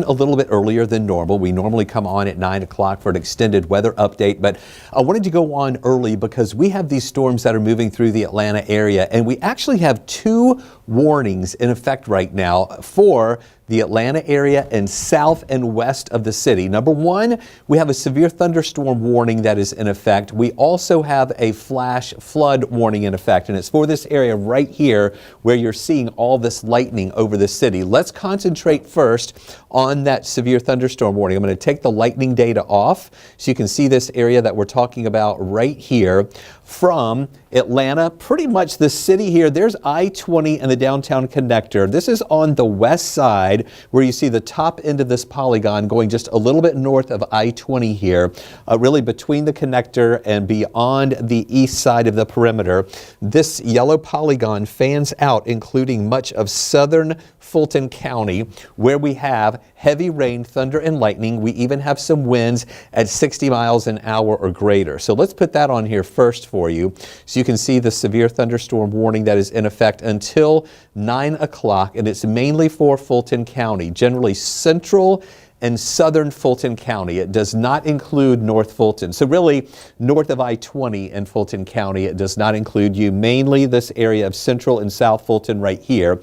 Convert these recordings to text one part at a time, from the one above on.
on a little bit earlier than normal. We normally come on at 9 o'clock for an extended weather update, but I wanted to go on early because we have these storms that are moving through the Atlanta area, and we actually have two warnings in effect right now for the Atlanta area and south and west of the city. Number one, we have a severe thunderstorm warning that is in effect. We also have a flash flood warning in effect, and it's for this area right here where you're seeing all this lightning over the city. Let's concentrate first on that severe thunderstorm warning. I'm going to take the lightning data off so you can see this area that we're talking about right here from Atlanta, pretty much the city here. There's I-20 and the downtown connector. This is on the west side where you see the top end of this polygon going just a little bit north of I-20 here, really between the connector and beyond the east side of the perimeter. This yellow polygon fans out, including much of southern Fulton County, where we have heavy rain, thunder, and lightning. We even have some winds at 60 miles an hour or greater. So let's put that on here first for you so you can see the severe thunderstorm warning that is in effect until 9 o'clock, and it's mainly for Fulton County, generally central and southern Fulton County. It does not include North Fulton. So really north of I-20 in Fulton County, it does not include you, mainly this area of central and south Fulton right here,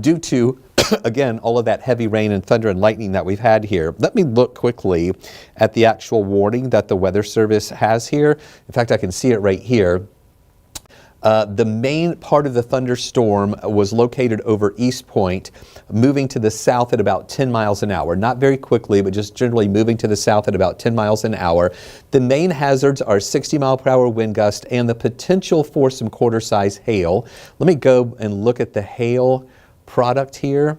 due to again, all of that heavy rain and thunder and lightning that we've had here. Let me look quickly at the actual warning that the Weather Service has here. In fact, I can see it right here. The main part of the thunderstorm was located over East Point, moving to the south at about 10 miles an hour. Not very quickly, but just generally moving to the south at about 10 miles an hour. The main hazards are 60-mile-per-hour wind gust and the potential for some quarter-size hail. Let me go and look at the hail product here,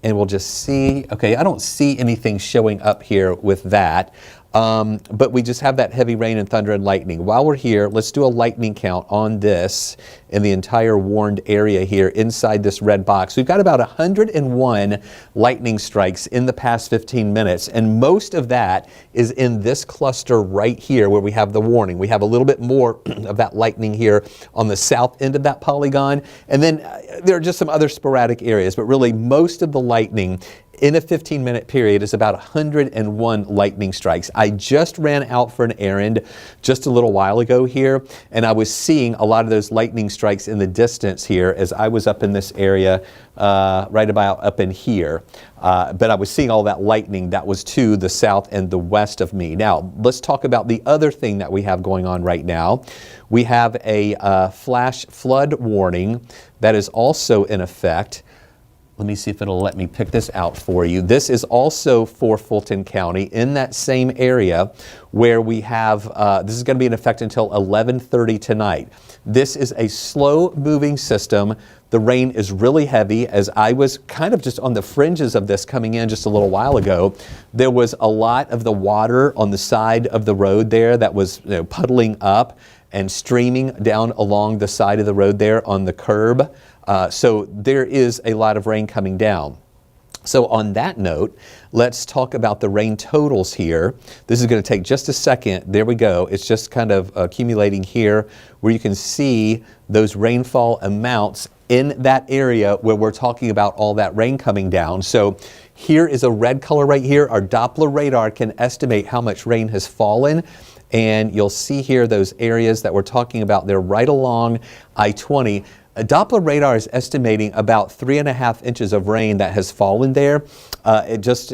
and we'll just see. Okay, I don't see anything showing up here with that. But we just have that heavy rain and thunder and lightning. While we're here, let's do a lightning count on this in the entire warned area here inside this red box. We've got about 101 lightning strikes in the past 15 minutes, and most of that is in this cluster right here where we have the warning. We have a little bit more of that lightning here on the south end of that polygon, and then there are just some other sporadic areas, but really most of the lightning in a 15-minute period is about 101 lightning strikes. I just ran out for an errand just a little while ago here, and I was seeing a lot of those lightning strikes in the distance here as I was up in this area, right about up in here. But I was seeing all that lightning that was to the south and the west of me. Now, let's talk about the other thing that we have going on right now. We have a flash flood warning that is also in effect. Let me see if it'll let me pick this out for you. This is also for Fulton County in that same area where we have, this is going to be in effect until 11:30 tonight. This is a slow moving system. The rain is really heavy. As I was kind of just on the fringes of this coming in just a little while ago, there was a lot of the water on the side of the road there that was puddling up and streaming down along the side of the road there on the curb. So there is a lot of rain coming down. So on that note, let's talk about the rain totals here. This is going to take just a second. There we go. It's just kind of accumulating here where you can see those rainfall amounts in that area where we're talking about all that rain coming down. So here is a red color right here. Our Doppler radar can estimate how much rain has fallen. And you'll see here those areas that we're talking about. They're right along I-20. Doppler radar is estimating about 3.5 inches of rain that has fallen there. It just,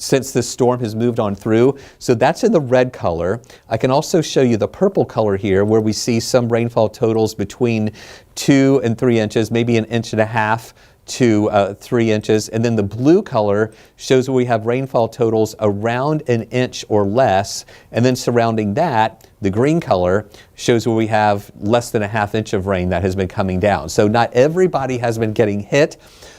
since this storm has moved on through. So that's in the red color. I can also show you the purple color here where we see some rainfall totals between 2 and 3 inches, maybe 1.5 inches to 3 inches. And then the blue color shows where we have rainfall totals around 1 inch or less. And then surrounding that, the green color shows where we have less than 1/2 inch of rain that has been coming down. So not everybody has been getting hit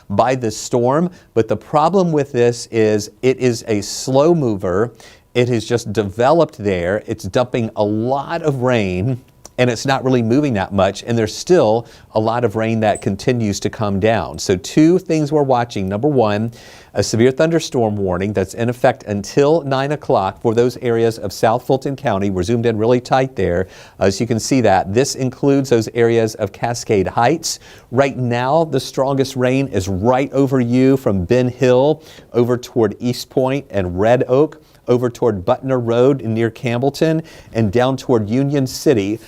by this storm, but the problem with this is it is a slow mover. It has just developed there. It's dumping a lot of rain, and it's not really moving that much, and there's still a lot of rain that continues to come down. So two things we're watching. Number one, a severe thunderstorm warning that's in effect until 9 o'clock for those areas of South Fulton County. We're zoomed in really tight there, so you can see that. This includes those areas of Cascade Heights. Right now, the strongest rain is right over you from Ben Hill over toward East Point and Red Oak, over toward Butner Road near Campbellton, and down toward Union City,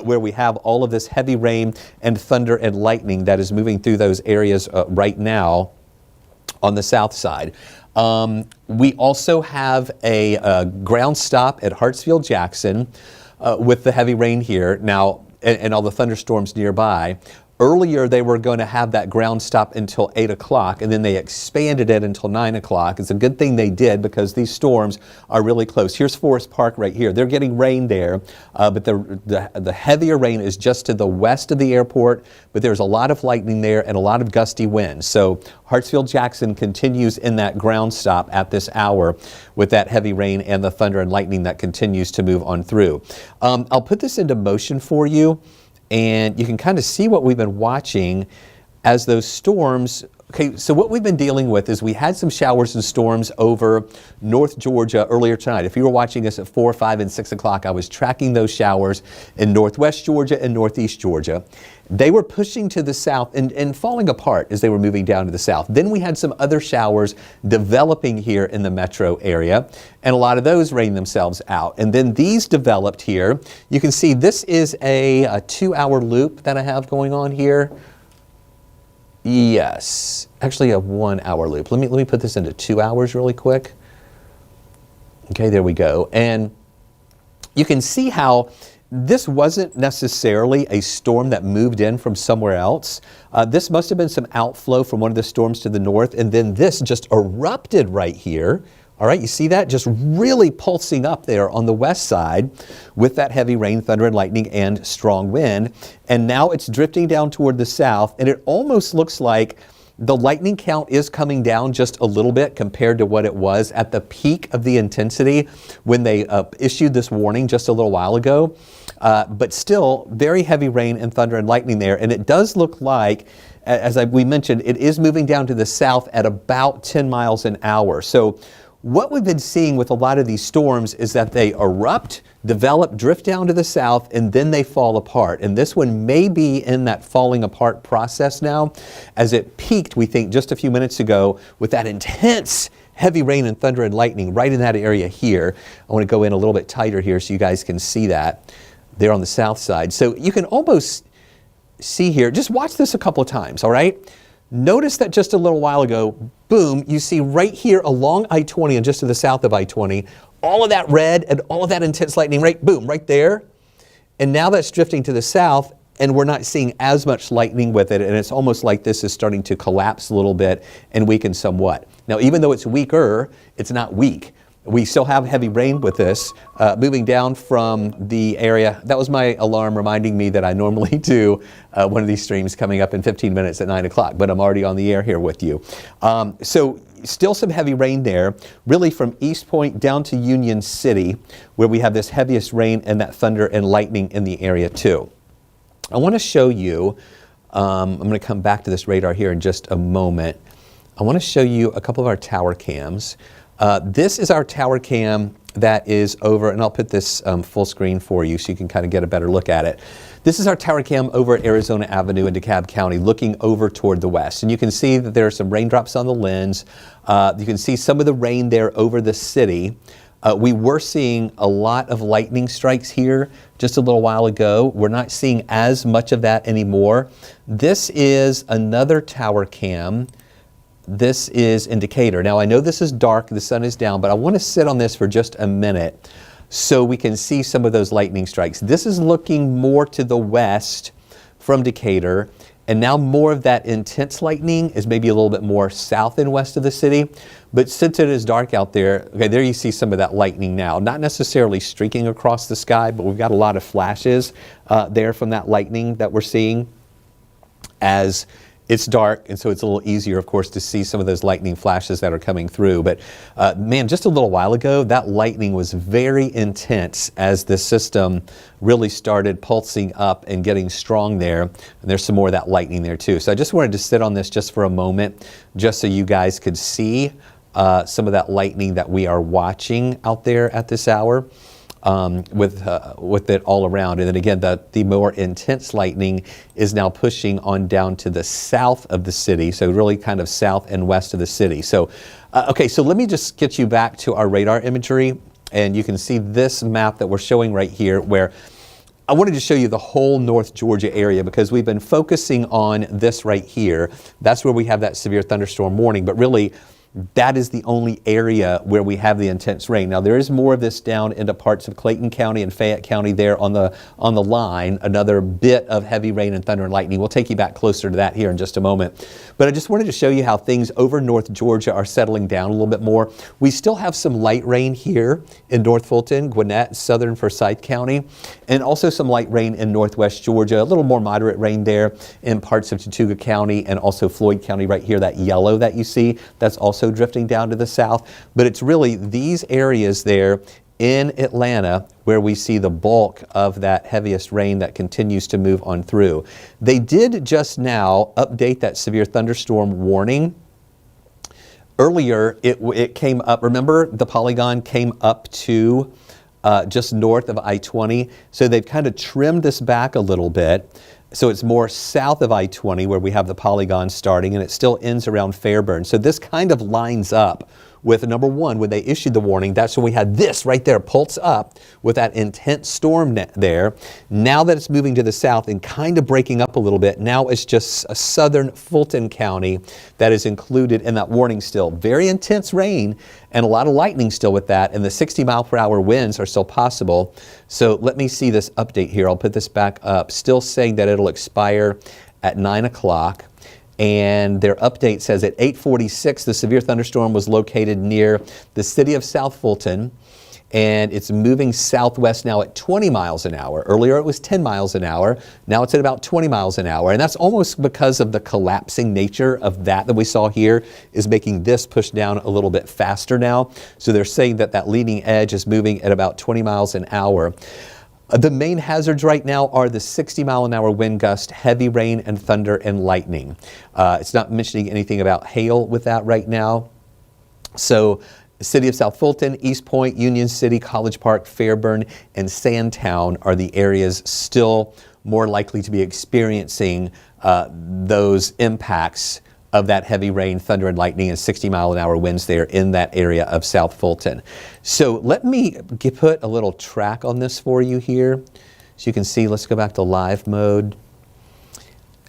where we have all of this heavy rain and thunder and lightning that is moving through those areas right now on the south side. We also have a ground stop at Hartsfield-Jackson with the heavy rain here now and all the thunderstorms nearby. Earlier, they were going to have that ground stop until 8 o'clock, and then they expanded it until 9 o'clock. It's a good thing they did because these storms are really close. Here's Forest Park right here. They're getting rain there, but the heavier rain is just to the west of the airport, but there's a lot of lightning there and a lot of gusty winds. So Hartsfield-Jackson continues in that ground stop at this hour with that heavy rain and the thunder and lightning that continues to move on through. I'll put this into motion for you, and you can kind of see what we've been watching as those storms. Okay, so what we've been dealing with is we had some showers and storms over North Georgia earlier tonight. If you were watching us at 4, 5, and 6 o'clock, I was tracking those showers in Northwest Georgia and Northeast Georgia. They were pushing to the south and falling apart as they were moving down to the south. Then we had some other showers developing here in the metro area, and a lot of those rained themselves out. And then these developed here. You can see this is a 2-hour loop that I have going on here. Yes, actually a 1-hour loop. Let me put this into 2 hours really quick. Okay, there we go. And you can see how this wasn't necessarily a storm that moved in from somewhere else. This must have been some outflow from one of the storms to the north, and then this just erupted right here. All right, you see that? Just really pulsing up there on the west side with that heavy rain, thunder, and lightning and strong wind. And now it's drifting down toward the south, and it almost looks like the lightning count is coming down just a little bit compared to what it was at the peak of the intensity when they issued this warning just a little while ago. But still, very heavy rain and thunder and lightning there. And it does look like, as we mentioned, it is moving down to the south at about 10 miles an hour. So what we've been seeing with a lot of these storms is that they erupt, develop, drift down to the south, and then they fall apart. And this one may be in that falling apart process now, as it peaked, we think, just a few minutes ago with that intense heavy rain and thunder and lightning right in that area here. I want to go in a little bit tighter here so you guys can see that there on the south side. So you can almost see here, just watch this a couple of times, all right? Notice that just a little while ago, boom, you see right here along I-20 and just to the south of I-20, all of that red and all of that intense lightning, right, boom, right there. And now that's drifting to the south, and we're not seeing as much lightning with it, and it's almost like this is starting to collapse a little bit and weaken somewhat. Now, even though it's weaker, it's not weak. We still have heavy rain with this, moving down from the area. That was my alarm reminding me that I normally do one of these streams coming up in 15 minutes at 9 o'clock, but I'm already on the air here with you. So still some heavy rain there, really from East Point down to Union City, where we have this heaviest rain and that thunder and lightning in the area too. I want to show you, I'm going to come back to this radar here in just a moment. I want to show you a couple of our tower cams. This is our tower cam that is over, and I'll put this full screen for you so you can kind of get a better look at it. This is our tower cam over at Arizona Avenue in DeKalb County, looking over toward the west. And you can see that there are some raindrops on the lens. You can see some of the rain there over the city. We were seeing a lot of lightning strikes here just a little while ago. We're not seeing as much of that anymore. This is another tower cam. This is in Decatur. Now I know this is dark, the sun is down, but I want to sit on this for just a minute so we can see some of those lightning strikes. This is looking more to the west from Decatur, and now more of that intense lightning is maybe a little bit more south and west of the city. But since it is dark out there, okay, there you see some of that lightning now. Not necessarily streaking across the sky, but we've got a lot of flashes there from that lightning that we're seeing as It's dark, and so it's a little easier, of course, to see some of those lightning flashes that are coming through. But man, just a little while ago, that lightning was very intense as the system really started pulsing up and getting strong there. And there's some more of that lightning there too. So I just wanted to sit on this just for a moment, just so you guys could see some of that lightning that we are watching out there at this hour. With it all around. And then again, the more intense lightning is now pushing on down to the south of the city, so really kind of south and west of the city. So, okay, so let me just get you back to our radar imagery, and you can see this map that we're showing right here, where I wanted to show you the whole North Georgia area because we've been focusing on this right here. That's where we have that severe thunderstorm warning, but really, that is the only area where we have the intense rain. Now there is more of this down into parts of Clayton County and Fayette County there on the line, another bit of heavy rain and thunder and lightning. We'll take you back closer to that here in just a moment. But I just wanted to show you how things over North Georgia are settling down a little bit more. We still have some light rain here in North Fulton, Gwinnett, southern Forsyth County, and also some light rain in Northwest Georgia, a little more moderate rain there in parts of Chattooga County and also Floyd County right here, that yellow that you see, that's also drifting down to the south. But it's really these areas there in Atlanta where we see the bulk of that heaviest rain that continues to move on through. They did just now update that severe thunderstorm warning. Earlier, it came up, remember the polygon came up to just north of I-20. So they've kind of trimmed this back a little bit. So it's more south of I-20 where we have the polygon starting, and it still ends around Fairburn. So this kind of lines up with number one, when they issued the warning, that's when we had this right there pulse up with that intense storm there. Now that it's moving to the south and kind of breaking up a little bit, now it's just a southern Fulton County that is included in that warning still. Very intense rain and a lot of lightning still with that, and the 60-mile-per-hour winds are still possible. So let me see this update here. I'll put this back up. Still saying that it'll expire at 9 o'clock. And their update says at 8:46, the severe thunderstorm was located near the city of South Fulton, and it's moving southwest now at 20 miles an hour. Earlier it was 10 miles an hour. Now it's at about 20 miles an hour. And that's almost because of the collapsing nature of that we saw here is making this push down a little bit faster now. So they're saying that that leading edge is moving at about 20 miles an hour. The main hazards right now are the 60-mile-an-hour wind gust, heavy rain, and thunder and lightning. It's not mentioning anything about hail with that right now. So the city of South Fulton, East Point, Union City, College Park, Fairburn, and Sandtown are the areas still more likely to be experiencing those impacts of that heavy rain, thunder, and lightning and 60-mile-an-hour winds there in that area of South Fulton. So let me put a little track on this for you here. So you can see, let's go back to live mode.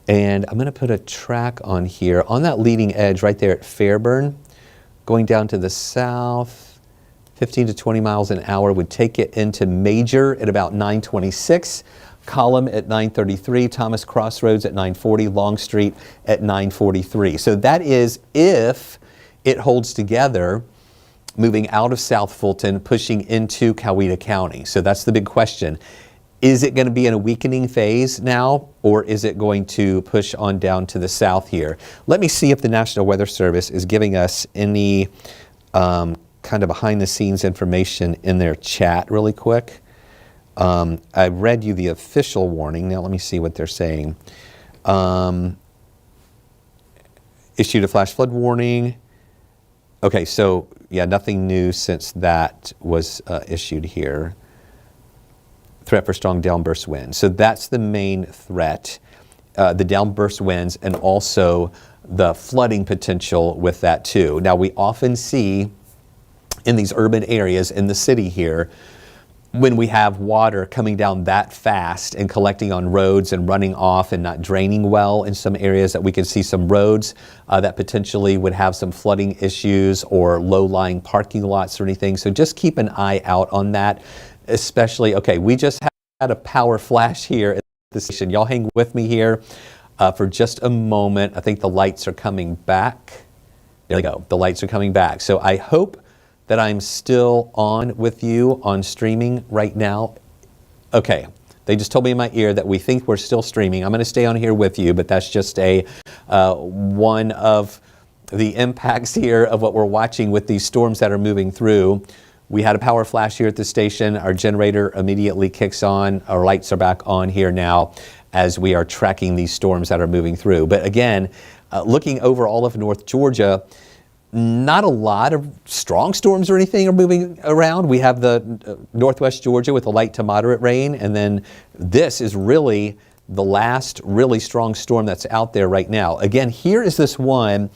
And I'm going to put a track on here on that leading edge right there at Fairburn, going down to the south. 15 to 20 miles an hour would take it into Major at about 9:26. Column at 9:33, Thomas Crossroads at 9:40, Longstreet at 9:43. So that is if it holds together, moving out of South Fulton, pushing into Coweta County. So that's the big question. Is it going to be in a weakening phase now, or is it going to push on down to the south here? Let me see if the National Weather Service is giving us any kind of behind the scenes information in their chat really quick. I read you the official warning. Now let me see what they're saying. Issued a flash flood warning. Okay, so yeah, nothing new since that was issued here. Threat for strong downburst winds. So that's the main threat, the downburst winds, and also the flooding potential with that too. Now we often see in these urban areas in the city here, when we have water coming down that fast and collecting on roads and running off and not draining well in some areas, that we can see some roads that potentially would have some flooding issues or low-lying parking lots or anything. So just keep an eye out on that, especially, okay, we just had a power flash here at the station. Y'all hang with me here for just a moment. I think the lights are coming back. There we go. The lights are coming back. So I hope that I'm still on with you on streaming right now. Okay, They just told me in my ear that we think we're still streaming. I'm going to stay on here with you, but that's just one of the impacts here of what we're watching with these storms that are moving through. We had a power flash here at the station. Our generator immediately kicks on. Our lights are back on here now as we are tracking these storms that are moving through. But again, looking over all of North Georgia, not a lot of strong storms or anything are moving around. We have the northwest Georgia with a light to moderate rain, and then this is really the last really strong storm that's out there right now. Again, here is this one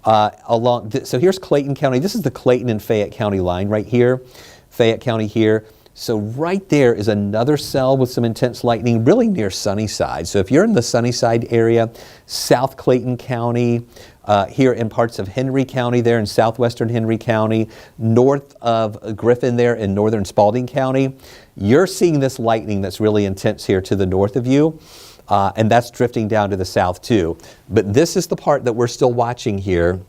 so here's Clayton County. This is the Clayton and Fayette County line right here. Fayette County here. So right there is another cell with some intense lightning really near Sunnyside. So if you're in the Sunnyside area, South Clayton County, here in parts of Henry County there in southwestern Henry County, north of Griffin there in northern Spalding County, you're seeing this lightning that's really intense here to the north of you. And that's drifting down to the south too. But this is the part that we're still watching here,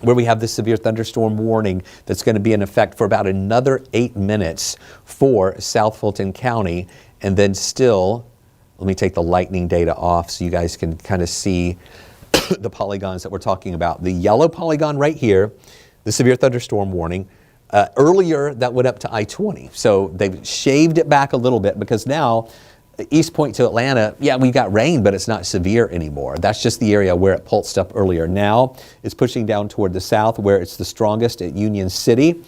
where we have the severe thunderstorm warning that's going to be in effect for about another 8 minutes for South Fulton County. And then still, let me take the lightning data off so you guys can kind of see the polygons that we're talking about. The yellow polygon right here, the severe thunderstorm warning. Earlier that went up to I-20. So they've shaved it back a little bit because now East Point to Atlanta, yeah, we got rain, but it's not severe anymore. That's just the area where it pulsed up earlier. Now it's pushing down toward the south where it's the strongest at Union City,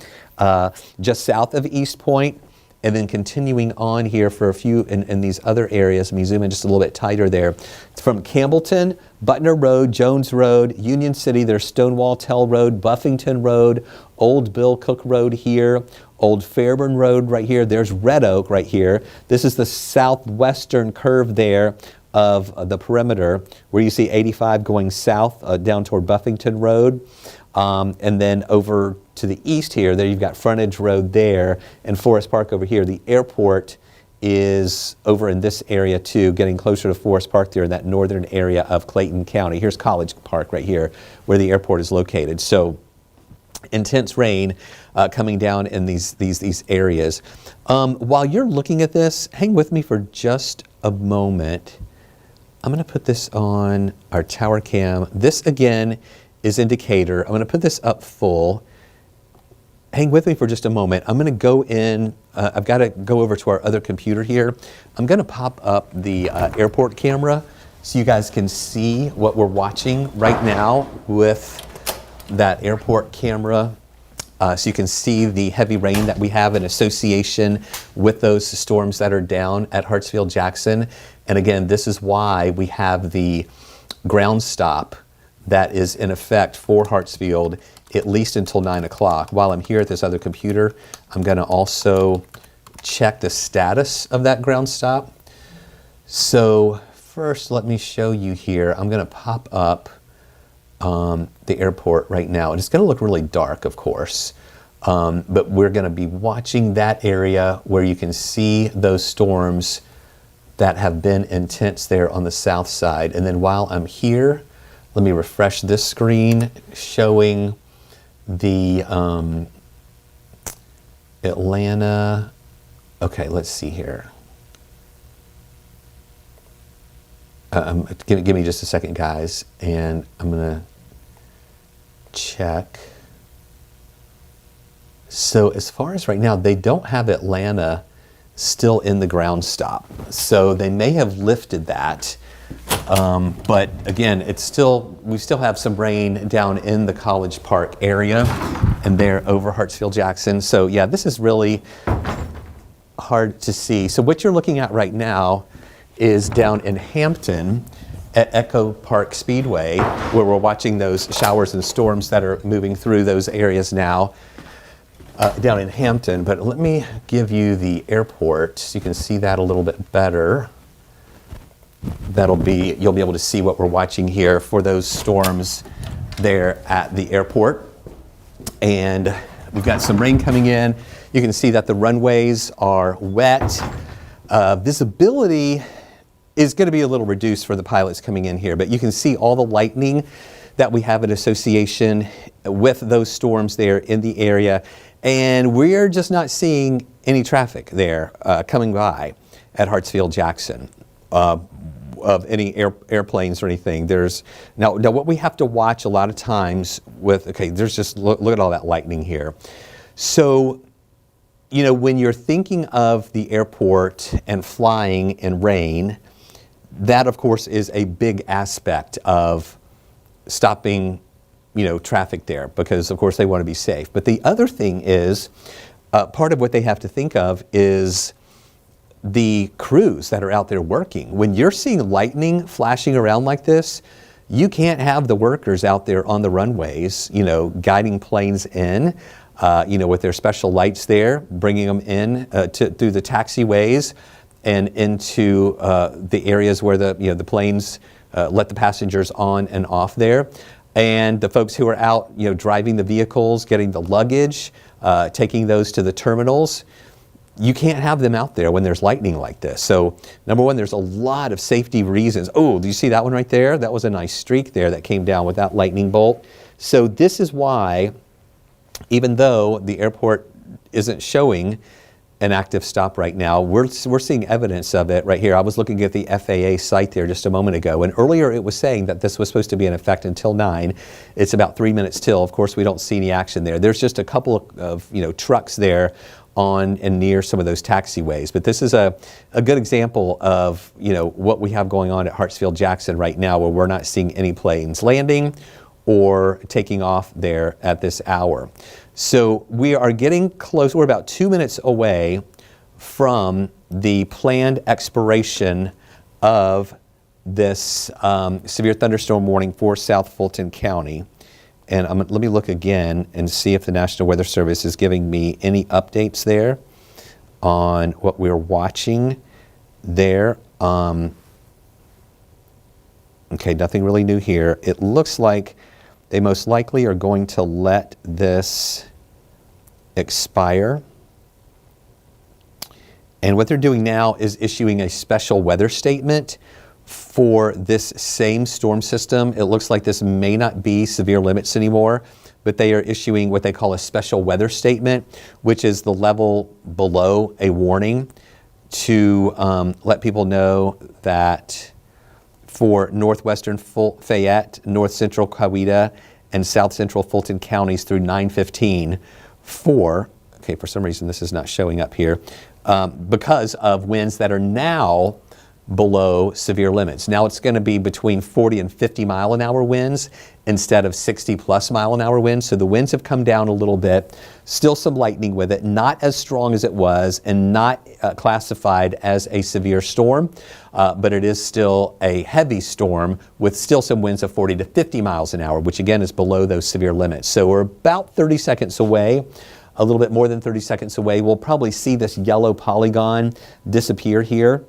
just south of East Point, and then continuing on here for a few in these other areas. Let me zoom in just a little bit tighter there. It's from Campbellton, Butner Road, Jones Road, Union City, there's Stonewall Tell Road, Buffington Road, Old Bill Cook Road here, Old Fairburn Road right here. There's Red Oak right here. This is the southwestern curve there of the perimeter where you see 85 going south down toward Buffington Road. And then over to the east here, there you've got Frontage Road there and Forest Park over here. The airport is over in this area too, getting closer to Forest Park there in that northern area of Clayton County. Here's College Park right here where the airport is located. So intense rain coming down in these areas. While you're looking at this, hang with me for just a moment. I'm going to put this on our tower cam. This again is indicator. I'm going to put this up full. Hang with me for just a moment. I'm going to go in. I've got to go over to our other computer here. I'm going to pop up the airport camera so you guys can see what we're watching right now with that airport camera. So you can see the heavy rain that we have in association with those storms that are down at Hartsfield-Jackson. And again, this is why we have the ground stop that is in effect for Hartsfield at least until 9 o'clock. While I'm here at this other computer, I'm going to also check the status of that ground stop. So first, let me show you here. I'm going to pop up the airport right now. And it's going to look really dark, of course, but we're going to be watching that area where you can see those storms that have been intense there on the south side. And then while I'm here, let me refresh this screen showing the Atlanta. Okay, let's see here. Give me just a second, guys, and I'm going to check. So as far as right now, they don't have Atlanta still in the ground stop. So they may have lifted that. But again, we still have some rain down in the College Park area and there over Hartsfield-Jackson. So yeah, this is really hard to see. So what you're looking at right now is down in Hampton at Echo Park Speedway, where we're watching those showers and storms that are moving through those areas now down in Hampton. But let me give you the airport so you can see that a little bit better. You'll be able to see what we're watching here for those storms there at the airport. And we've got some rain coming in. You can see that the runways are wet. Visibility is going to be a little reduced for the pilots coming in here, but you can see all the lightning that we have in association with those storms there in the area, and we're just not seeing any traffic there coming by. at Hartsfield-Jackson of any airplanes or anything. There's now what we have to watch a lot of times with, okay, there's just, look at all that lightning here. So, you know, when you're thinking of the airport and flying in rain, that of course is a big aspect of stopping, you know, traffic there, because of course they want to be safe. But the other thing is, part of what they have to think of is the crews that are out there working. When you're seeing lightning flashing around like this, you can't have the workers out there on the runways, you know, guiding planes in, you know, with their special lights there, bringing them in through the taxiways and into the areas where the planes let the passengers on and off there. And the folks who are out, you know, driving the vehicles, getting the luggage, taking those to the terminals, you can't have them out there when there's lightning like this. So number one, there's a lot of safety reasons. Oh, do you see that one right there? That was a nice streak there that came down with that lightning bolt. So this is why, even though the airport isn't showing an active stop right now, we're seeing evidence of it right here. I was looking at the FAA site there just a moment ago, and earlier it was saying that this was supposed to be in effect until 9. It's about 3 minutes till. Of course, we don't see any action there. There's just a couple of you know, trucks there on and near some of those taxiways. But this is a good example of, you know, what we have going on at Hartsfield-Jackson right now, where we're not seeing any planes landing or taking off there at this hour. So we are getting close. We're about 2 minutes away from the planned expiration of this severe thunderstorm warning for South Fulton County. And let me look again and see if the National Weather Service is giving me any updates there on what we're watching there. Okay, nothing really new here. It looks like they most likely are going to let this expire. And what they're doing now is issuing a special weather statement for this same storm system. It looks like this may not be severe limits anymore, but they are issuing what they call a special weather statement, which is the level below a warning, to let people know that for northwestern Fayette, north central Coweta, and south central Fulton counties through 9/15 for some reason this is not showing up here, because of winds that are now below severe limits. Now it's going to be between 40 and 50 mile an hour winds instead of 60 plus mile an hour winds. So the winds have come down a little bit, still some lightning with it, not as strong as it was and not classified as a severe storm, but it is still a heavy storm with still some winds of 40 to 50 miles an hour, which again is below those severe limits. So we're about 30 seconds away, a little bit more than 30 seconds away. We'll probably see this yellow polygon disappear here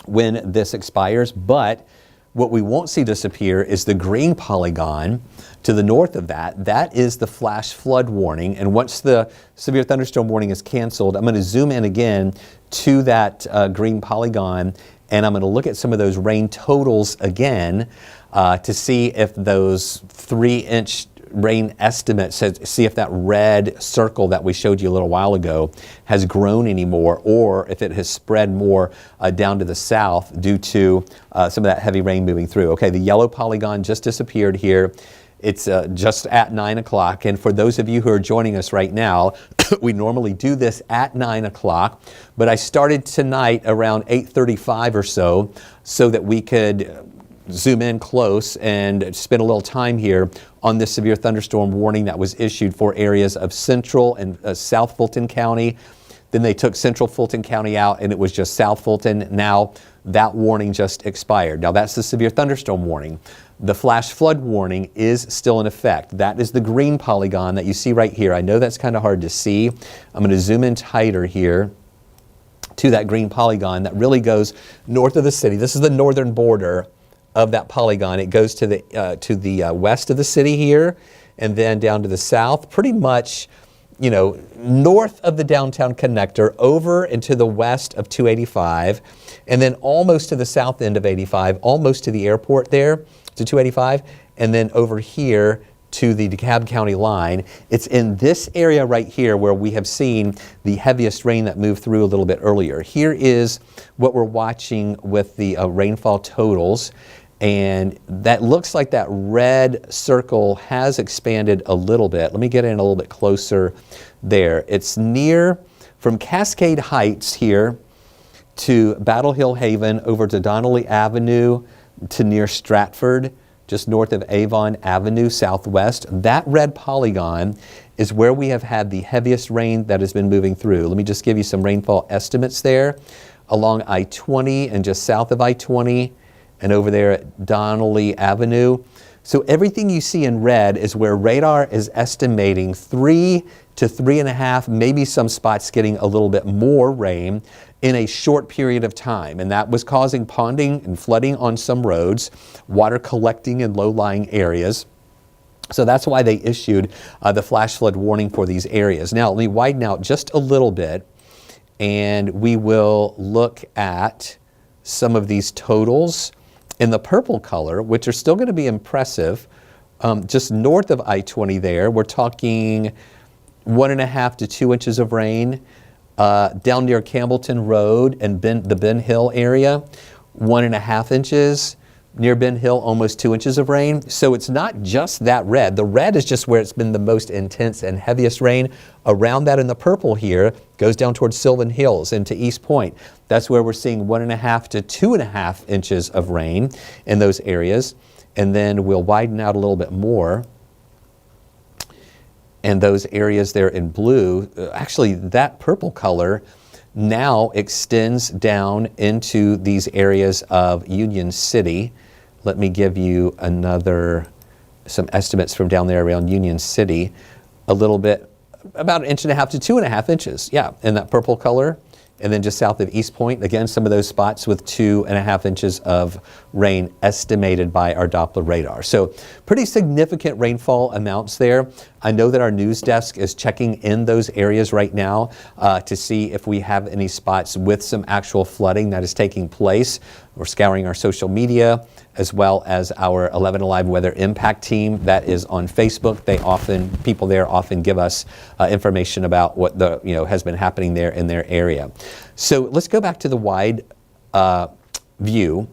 when this expires, but what we won't see disappear is the green polygon to the north of that. That is the flash flood warning, and once the severe thunderstorm warning is canceled, I'm going to zoom in again to that green polygon, and I'm going to look at some of those rain totals again to see if those 3-inch rain estimates, see if that red circle that we showed you a little while ago has grown anymore, or if it has spread more down to the south due to some of that heavy rain moving through. Okay, the yellow polygon just disappeared here. It's just at 9 o'clock, and for those of you who are joining us right now, we normally do this at 9 o'clock, but I started tonight around 8:35 or so that we could zoom in close and spend a little time here on this severe thunderstorm warning that was issued for areas of central and south Fulton County. Then they took central Fulton County out and it was just south Fulton. Now that warning just expired. Now that's the severe thunderstorm warning. The flash flood warning is still in effect. That is the green polygon that you see right here. I know that's kind of hard to see. I'm going to zoom in tighter here to that green polygon that really goes north of the city. This is the northern border of that polygon. It goes to the west of the city here, and then down to the south, pretty much, you know, north of the downtown connector, over and to the west of 285, and then almost to the south end of 85, almost to the airport there, to 285, and then over here to the DeKalb County line. It's in this area right here where we have seen the heaviest rain that moved through a little bit earlier. Here is what we're watching with the rainfall totals. And that looks like that red circle has expanded a little bit. Let me get in a little bit closer there. It's near from Cascade Heights here to Battle Hill Haven over to Donnelly Avenue to near Stratford, just north of Avon Avenue Southwest. That red polygon is where we have had the heaviest rain that has been moving through. Let me just give you some rainfall estimates there along I-20 and just south of I-20 and over there at Donnelly Avenue. So everything you see in red is where radar is estimating 3 to 3.5, maybe some spots getting a little bit more rain in a short period of time. And that was causing ponding and flooding on some roads, water collecting in low-lying areas. So that's why they issued the flash flood warning for these areas. Now, let me widen out just a little bit, and we will look at some of these totals in the purple color, which are still going to be impressive. Just north of I-20 there, we're talking 1.5 to 2 inches of rain. Down near Campbellton Road and the Ben Hill area, 1.5 inches. Near Ben Hill, almost 2 inches of rain. So it's not just that red. The red is just where it's been the most intense and heaviest rain. Around that in the purple here goes down towards Sylvan Hills into East Point. That's where we're seeing 1.5 to 2.5 inches of rain in those areas. And then we'll widen out a little bit more. And those areas there in blue, actually that purple color now extends down into these areas of Union City. Let me give you some estimates from down there around Union City. A little bit, about 1.5 to 2.5 inches, yeah, in that purple color. And then just south of East Point, again, some of those spots with 2.5 inches of rain estimated by our Doppler radar. So pretty significant rainfall amounts there. I know that our news desk is checking in those areas right now to see if we have any spots with some actual flooding that is taking place. We're scouring our social media as well as our 11 Alive Weather Impact team that is on Facebook. People there often give us information about what has been happening there in their area. So let's go back to the wide view.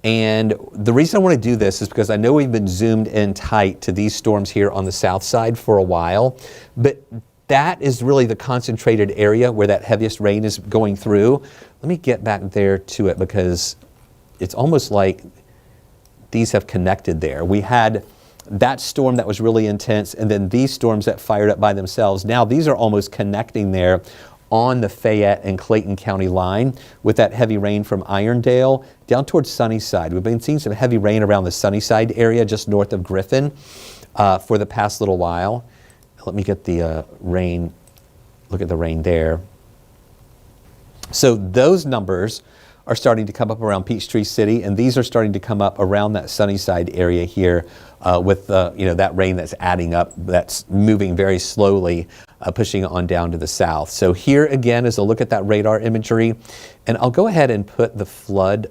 And the reason I want to do this is because I know we've been zoomed in tight to these storms here on the south side for a while, but that is really the concentrated area where that heaviest rain is going through. Let me get back there to it because it's almost like these have connected there. We had that storm that was really intense and then these storms that fired up by themselves. Now these are almost connecting there on the Fayette and Clayton County line with that heavy rain from Irondale down towards Sunnyside. We've been seeing some heavy rain around the Sunnyside area just north of Griffin for the past little while. Let me get the rain, look at the rain there. So those numbers are starting to come up around Peachtree City, and these are starting to come up around that Sunnyside area here with that rain that's adding up, that's moving very slowly, pushing on down to the south. So here again is a look at that radar imagery, and I'll go ahead and put the flood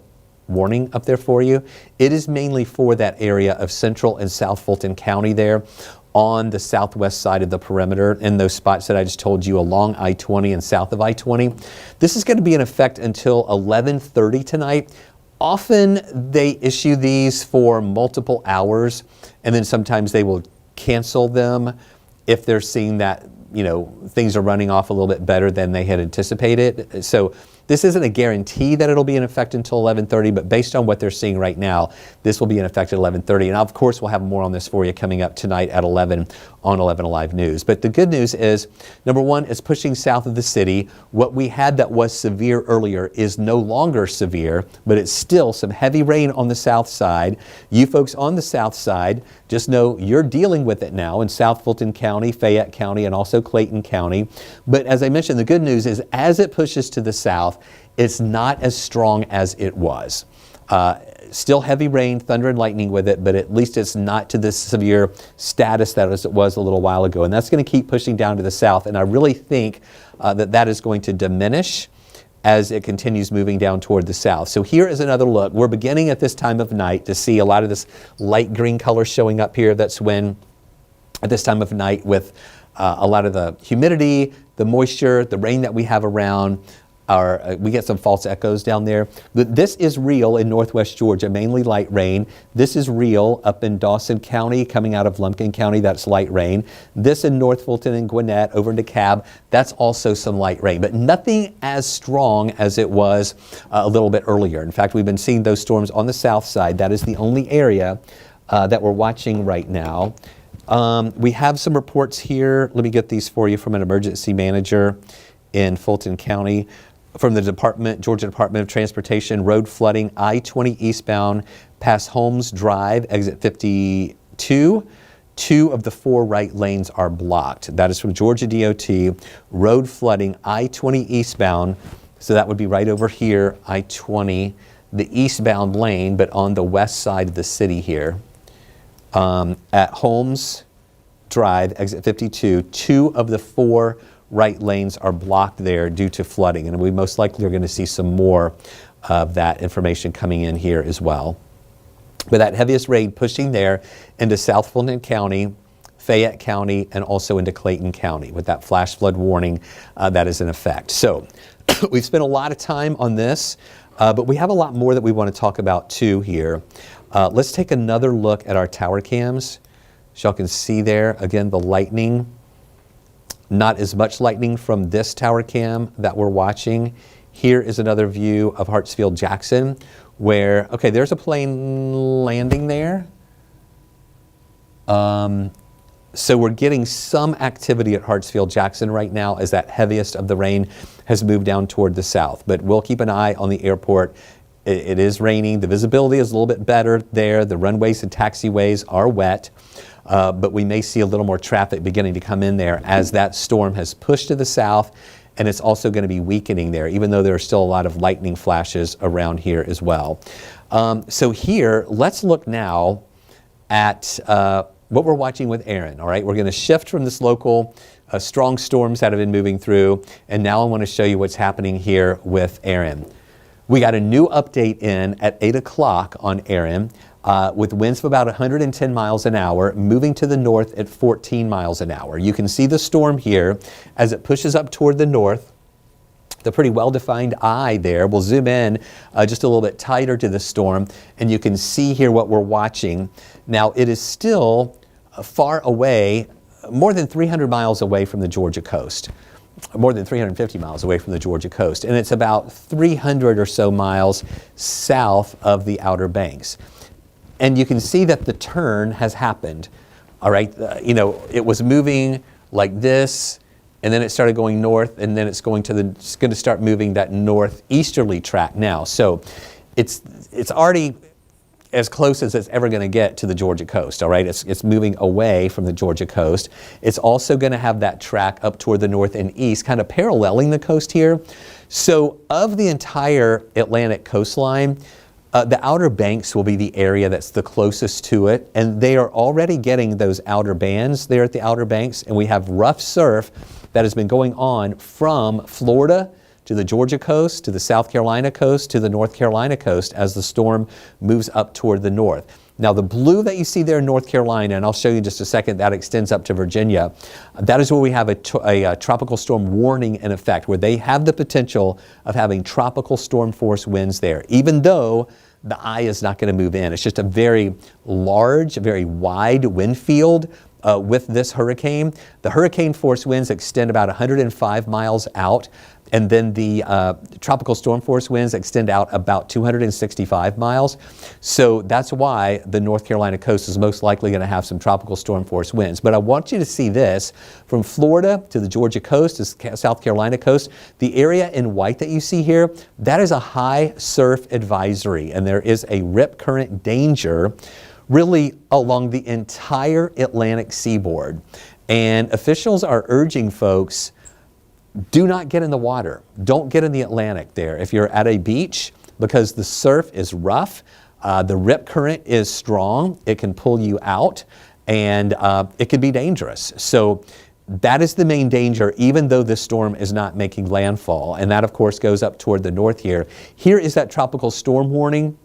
warning up there for you. It is mainly for that area of Central and South Fulton County there on the southwest side of the perimeter in those spots that I just told you along I-20 and south of I-20. This is going to be in effect until 11:30 tonight. Often they issue these for multiple hours and then sometimes they will cancel them if they're seeing that things are running off a little bit better than they had anticipated. So this isn't a guarantee that it'll be in effect until 11:30, but based on what they're seeing right now, this will be in effect at 11:30. And of course, we'll have more on this for you coming up tonight at 11 on 11 Alive News. But the good news is, number one, it's pushing south of the city. What we had that was severe earlier is no longer severe, but it's still some heavy rain on the south side. You folks on the south side, just know you're dealing with it now in South Fulton County, Fayette County, and also Clayton County. But as I mentioned, the good news is as it pushes to the south, it's not as strong as it was. Still heavy rain, thunder and lightning with it, but at least it's not to this severe status that it was a little while ago. And that's going to keep pushing down to the south. And I really think that is going to diminish as it continues moving down toward the south. So here is another look. We're beginning at this time of night to see a lot of this light green color showing up here. That's when at this time of night with a lot of the humidity, the moisture, the rain that we have around. We get some false echoes down there. This is real in northwest Georgia, mainly light rain. This is real up in Dawson County, coming out of Lumpkin County, that's light rain. This in North Fulton and Gwinnett, over into Cab, that's also some light rain, but nothing as strong as it was a little bit earlier. In fact, we've been seeing those storms on the south side. That is the only area that we're watching right now. We have some reports here. Let me get these for you from an emergency manager in Fulton County. From the Georgia Department of Transportation, road flooding, I-20 eastbound past Holmes Drive, exit 52. 2 of the 4 right lanes are blocked. That is from Georgia DOT. Road flooding, I-20 eastbound. So that would be right over here, I-20, the eastbound lane, but on the west side of the city here. At Holmes Drive, exit 52, 2 of the 4 right lanes are blocked there due to flooding, and we most likely are going to see some more of that information coming in here as well. But that heaviest rain pushing there into South Fulton County, Fayette County, and also into Clayton County with that flash flood warning that is in effect. So we've spent a lot of time on this, but we have a lot more that we want to talk about too here. Let's take another look at our tower cams. So y'all can see there, again, the lightning. Not as much lightning from this tower cam that we're watching. Here is another view of Hartsfield-Jackson where, okay, there's a plane landing there. So we're getting some activity at Hartsfield-Jackson right now as that heaviest of the rain has moved down toward the south. But we'll keep an eye on the airport. It is raining. The visibility is a little bit better there. The runways and taxiways are wet. But we may see a little more traffic beginning to come in there as that storm has pushed to the south, and it's also going to be weakening there, even though there are still a lot of lightning flashes around here as well. So here, let's look now at what we're watching with Erin, all right? We're going to shift from this local strong storms that have been moving through, and now I want to show you what's happening here with Erin. We got a new update in at 8 o'clock on Erin. With winds of about 110 miles an hour, moving to the north at 14 miles an hour. You can see the storm here as it pushes up toward the north. The pretty well-defined eye there. We'll zoom in just a little bit tighter to the storm, and you can see here what we're watching. Now, it is still far away, more than 300 miles away from the Georgia coast. More than 350 miles away from the Georgia coast, and it's about 300 or so miles south of the Outer Banks. And you can see that the turn has happened, all right? It was moving like this, and then it started going north, and then it's going to start moving that northeasterly track now. So it's already as close as it's ever going to get to the Georgia coast, all right? It's moving away from the Georgia coast. It's also going to have that track up toward the north and east, kind of paralleling the coast here. So of the entire Atlantic coastline, the Outer Banks will be the area that's the closest to it, and they are already getting those outer bands there at the Outer Banks, and we have rough surf that has been going on from Florida to the Georgia coast, to the South Carolina coast, to the North Carolina coast as the storm moves up toward the north. Now the blue that you see there in North Carolina, and I'll show you in just a second, that extends up to Virginia. That is where we have a tropical storm warning in effect, where they have the potential of having tropical storm force winds there, even though the eye is not going to move in. It's just a very large, very wide wind field with this hurricane. The hurricane force winds extend about 105 miles out, and then the tropical storm force winds extend out about 265 miles. So that's why the North Carolina coast is most likely going to have some tropical storm force winds. But I want you to see this. From Florida to the Georgia coast to South Carolina coast, the area in white that you see here, that is a high surf advisory, and there is a rip current danger really along the entire Atlantic seaboard. And officials are urging folks, do not get in the water. Don't get in the Atlantic there. If you're at a beach, because the surf is rough, the rip current is strong, it can pull you out, and it can be dangerous. So that is the main danger, even though this storm is not making landfall. And that, of course, goes up toward the north here. Here is that tropical storm warning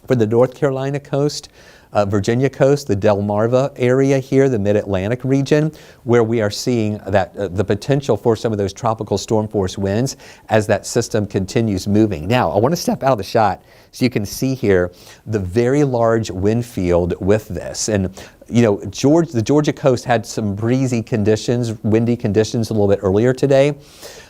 for the North Carolina coast. Virginia coast, the Delmarva area here, the mid-Atlantic region, where we are seeing that the potential for some of those tropical storm force winds as that system continues moving. Now, I want to step out of the shot so you can see here the very large wind field with this. And you know, the Georgia coast had some breezy conditions, windy conditions a little bit earlier today.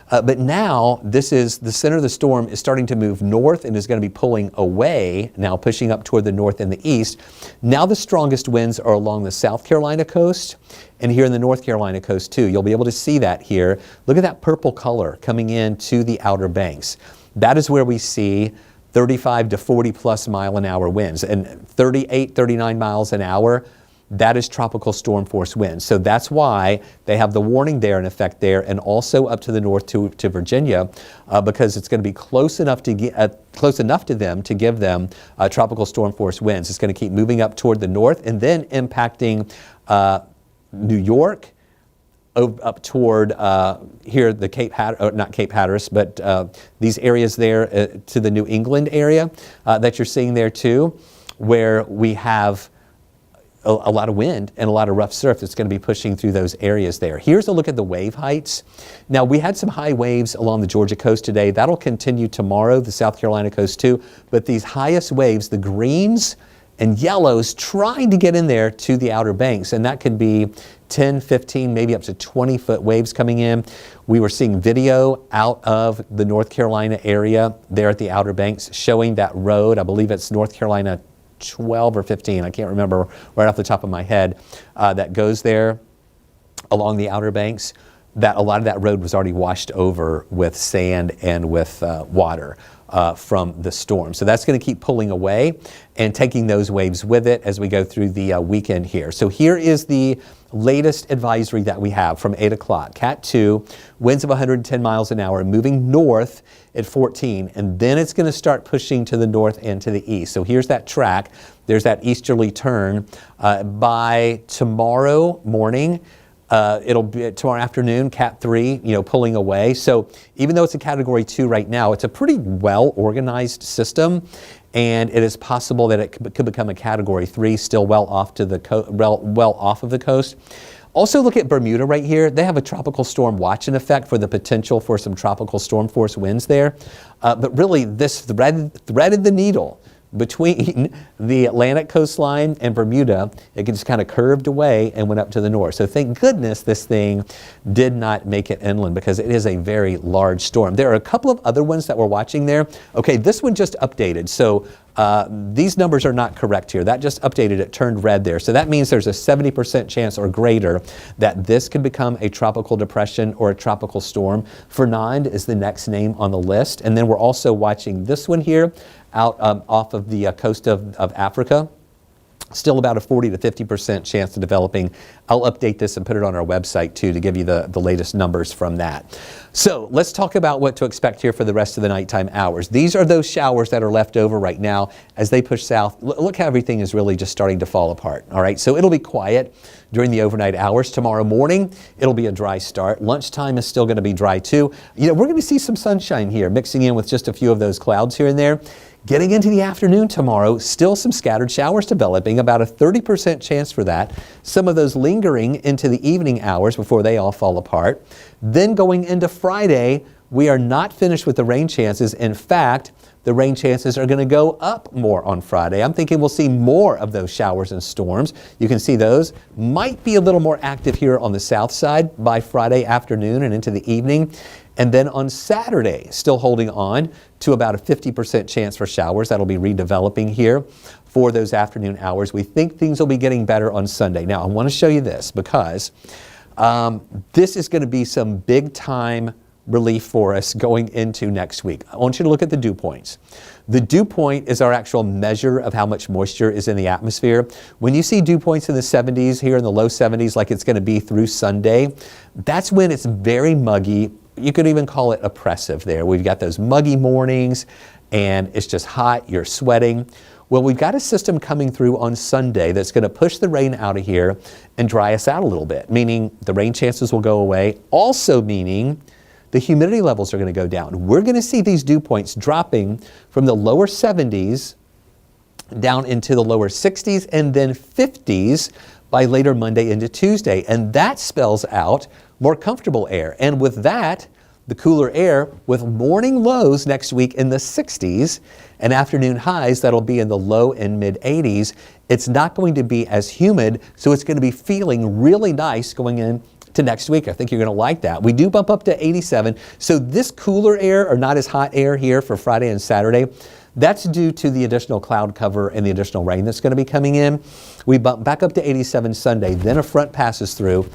But now this is the center of the storm is starting to move north and is going to be pulling away, now pushing up toward the north and the east. Now the strongest winds are along the South Carolina coast and here in the North Carolina coast too. You'll be able to see that here. Look at that purple color coming into the Outer Banks. That is where we see 35 to 40 plus mile an hour winds, and 38, 39 miles an hour. That is tropical storm force winds. So that's why they have the warning there in effect there, and also up to the north to Virginia, because it's going to be close enough to them to give them tropical storm force winds. It's going to keep moving up toward the north and then impacting New York, up toward here, the not Cape Hatteras, but these areas there to the New England area that you're seeing there too, where we have a lot of wind and a lot of rough surf that's going to be pushing through those areas there. Here's a look at the wave heights. Now, we had some high waves along the Georgia coast today. That'll continue tomorrow, the South Carolina coast too. But these highest waves, the greens and yellows, trying to get in there to the Outer Banks. And that could be 10, 15, maybe up to 20-foot waves coming in. We were seeing video out of the North Carolina area there at the Outer Banks showing that road. I believe it's North Carolina 12 or 15, I can't remember right off the top of my head, that goes there along the Outer Banks. That a lot of that road was already washed over with sand and with water from the storm. So that's going to keep pulling away and taking those waves with it as we go through the weekend here. So here is the latest advisory that we have from 8 o'clock. Cat 2, winds of 110 miles an hour, moving north at 14, and then it's going to start pushing to the north and to the east. So here's that track. There's that easterly turn. By tomorrow morning, it'll be tomorrow afternoon, Cat 3, pulling away. So even though it's a Category 2 right now, it's a pretty well-organized system, and it is possible that it could become a Category 3, still well off of the coast. Also look at Bermuda right here. They have a tropical storm watch in effect for the potential for some tropical storm force winds there. But really, this threaded the needle between the Atlantic coastline and Bermuda. It just kind of curved away and went up to the north. So thank goodness this thing did not make it inland, because it is a very large storm. There are a couple of other ones that we're watching there. Okay, this one just updated. So these numbers are not correct here. That just updated. It turned red there. So that means there's a 70% chance or greater that this could become a tropical depression or a tropical storm. Fernand is the next name on the list. And then we're also watching this one here out off of the coast of Africa. Still about a 40 to 50% chance of developing. I'll update this and put it on our website too to give you the latest numbers from that. So let's talk about what to expect here for the rest of the nighttime hours. These are those showers that are left over right now as they push south. Look how everything is really just starting to fall apart. All right, so it'll be quiet during the overnight hours. Tomorrow morning, it'll be a dry start. Lunchtime is still going to be dry too. We're going to see some sunshine here mixing in with just a few of those clouds here and there. Getting into the afternoon tomorrow, still some scattered showers developing, about a 30% chance for that. Some of those lingering into the evening hours before they all fall apart. Then going into Friday, we are not finished with the rain chances. In fact, the rain chances are going to go up more on Friday. I'm thinking we'll see more of those showers and storms. You can see those might be a little more active here on the south side by Friday afternoon and into the evening. And then on Saturday, still holding on to about a 50% chance for showers. That'll be redeveloping here for those afternoon hours. We think things will be getting better on Sunday. Now, I want to show you this because this is going to be some big time relief for us going into next week. I want you to look at the dew points. The dew point is our actual measure of how much moisture is in the atmosphere. When you see dew points in the 70s, here in the low 70s, like it's going to be through Sunday, that's when it's very muggy. You could even call it oppressive there. We've got those muggy mornings and it's just hot, you're sweating. Well, we've got a system coming through on Sunday that's going to push the rain out of here and dry us out a little bit, meaning the rain chances will go away. Also meaning the humidity levels are going to go down. We're going to see these dew points dropping from the lower 70s down into the lower 60s and then 50s by later Monday into Tuesday. And that spells out more comfortable air. And with that, the cooler air with morning lows next week in the 60s and afternoon highs that'll be in the low and mid 80s. It's not going to be as humid, so it's going to be feeling really nice going in to next week. I think you're going to like that. We do bump up to 87. So this cooler air, or not as hot air here for Friday and Saturday, that's due to the additional cloud cover and the additional rain that's going to be coming in. We bump back up to 87 Sunday, then a front passes through.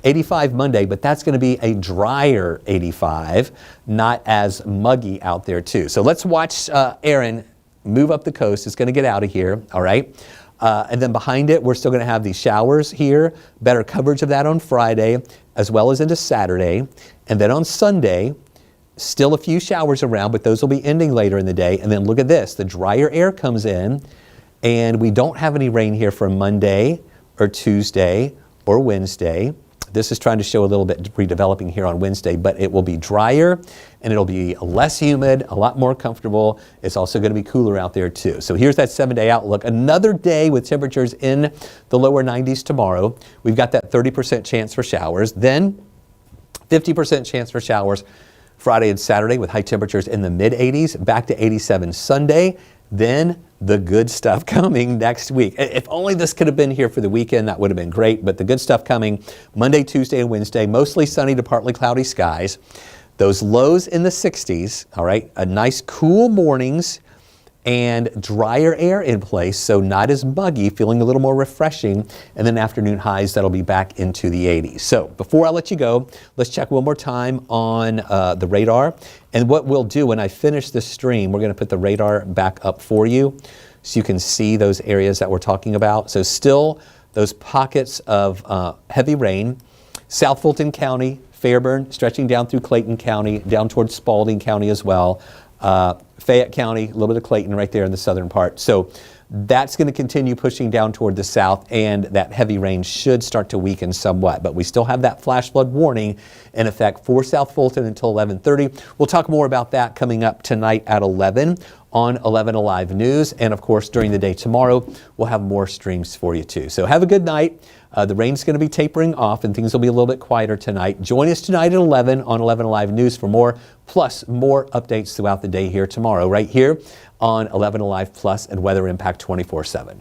85 Monday, but that's going to be a drier 85, not as muggy out there too. So let's watch Erin move up the coast. It's going to get out of here, all right? And then behind it, we're still going to have these showers here, better coverage of that on Friday, as well as into Saturday. And then on Sunday, still a few showers around, but those will be ending later in the day. And then look at this, the drier air comes in, and we don't have any rain here for Monday or Tuesday or Wednesday. This is trying to show a little bit redeveloping here on Wednesday, but it will be drier and it'll be less humid, a lot more comfortable. It's also going to be cooler out there too. So here's that 7-day outlook. Another day with temperatures in the lower 90s tomorrow. We've got that 30% chance for showers. Then 50% chance for showers Friday and Saturday with high temperatures in the mid 80s, back to 87 Sunday. Then the good stuff coming next week. If only this could have been here for the weekend, that would have been great. But the good stuff coming Monday, Tuesday, and Wednesday, mostly sunny to partly cloudy skies. Those lows in the 60s, all right, a nice cool mornings and drier air in place, so not as muggy, feeling a little more refreshing, and then afternoon highs that'll be back into the 80s. So before I let you go, let's check one more time on the radar. And what we'll do when I finish this stream, we're going to put the radar back up for you so you can see those areas that we're talking about. So still those pockets of heavy rain, South Fulton County, Fairburn, stretching down through Clayton County, down towards Spalding County as well. Fayette County, a little bit of Clayton right there in the southern part. So that's going to continue pushing down toward the south, and that heavy rain should start to weaken somewhat. But we still have that flash flood warning in effect for South Fulton until 11:30. We'll talk more about that coming up tonight at 11 on 11 Alive News. And of course, during the day tomorrow, we'll have more streams for you too. So have a good night. The rain's going to be tapering off and things will be a little bit quieter tonight. Join us tonight at 11 on 11 Alive News for more, plus more updates throughout the day here tomorrow, right here on 11 Alive Plus and Weather Impact 24/7.